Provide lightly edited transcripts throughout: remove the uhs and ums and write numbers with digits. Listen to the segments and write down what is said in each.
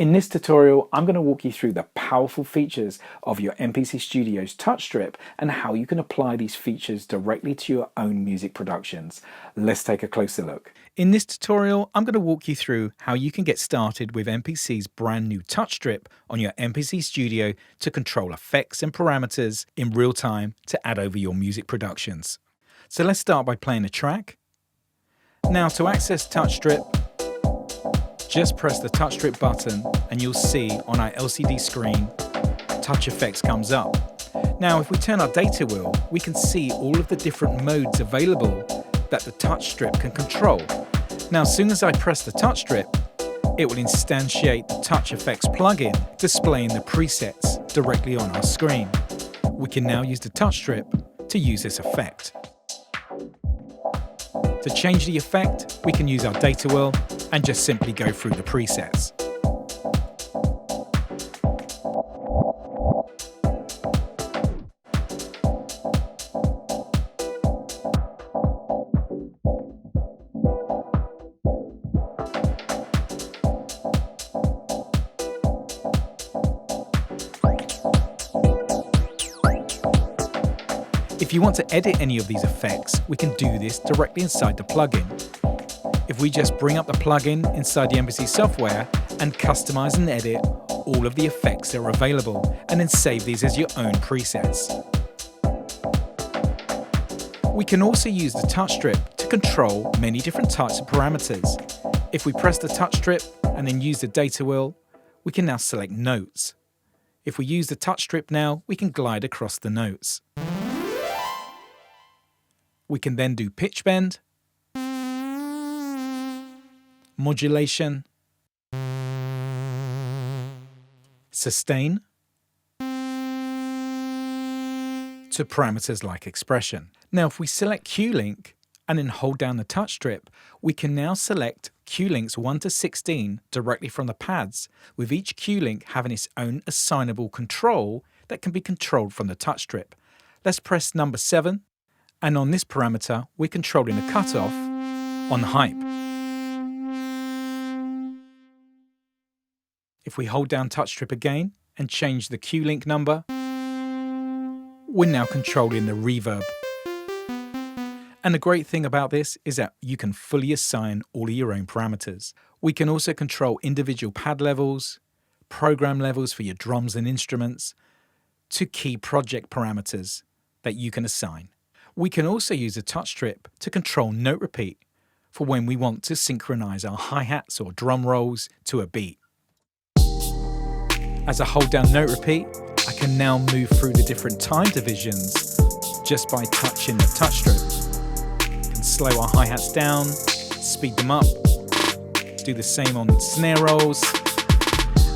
In this tutorial, I'm going to walk you through the powerful features of your MPC Studio's TouchStrip and how you can apply these features directly to your own music productions. Let's take a closer look. In this tutorial, I'm going to walk you through how you can get started with MPC's brand new TouchStrip on your MPC Studio to control effects and parameters in real time to add over your music productions. So let's start by playing a track. Now to access TouchStrip, just press the TouchStrip button and you'll see on our LCD screen, Touch Effects comes up. Now if we turn our data wheel, we can see all of the different modes available that the TouchStrip can control. Now as soon as I press the TouchStrip, it will instantiate the Touch Effects plugin, displaying the presets directly on our screen. We can now use the TouchStrip to use this effect. To change the effect, we can use our data wheel and just simply go through the presets. If you want to edit any of these effects, we can do this directly inside the plugin. If we just bring up the plugin inside the MPC software and customize and edit all of the effects that are available, and then save these as your own presets. We can also use the TouchStrip to control many different types of parameters. If we press the TouchStrip and then use the data wheel, we can now select notes. If we use the TouchStrip now, we can glide across the notes. We can then do pitch bend, modulation, sustain, to parameters like expression. Now if we select Q-Link and then hold down the TouchStrip, we can now select Q-Links 1 to 16 directly from the pads, with each Q-Link having its own assignable control that can be controlled from the TouchStrip. Let's press number 7. And on this parameter, we're controlling the cutoff on the hype. If we hold down TouchStrip again and change the Q-Link number, we're now controlling the reverb. And the great thing about this is that you can fully assign all of your own parameters. We can also control individual pad levels, program levels for your drums and instruments, to key project parameters that you can assign. We can also use a TouchStrip to control note repeat for when we want to synchronize our hi-hats or drum rolls to a beat. As I hold down note repeat, I can now move through the different time divisions just by touching the TouchStrip. I can slow our hi-hats down, speed them up, do the same on snare rolls,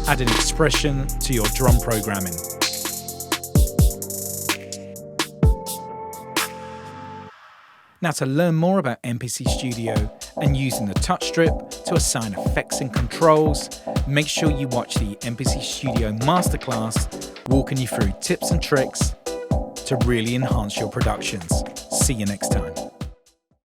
add an expression to your drum programming. Now to learn more about MPC Studio and using the TouchStrip to assign effects and controls, make sure you watch the MPC Studio Masterclass walking you through tips and tricks to really enhance your productions. See you next time.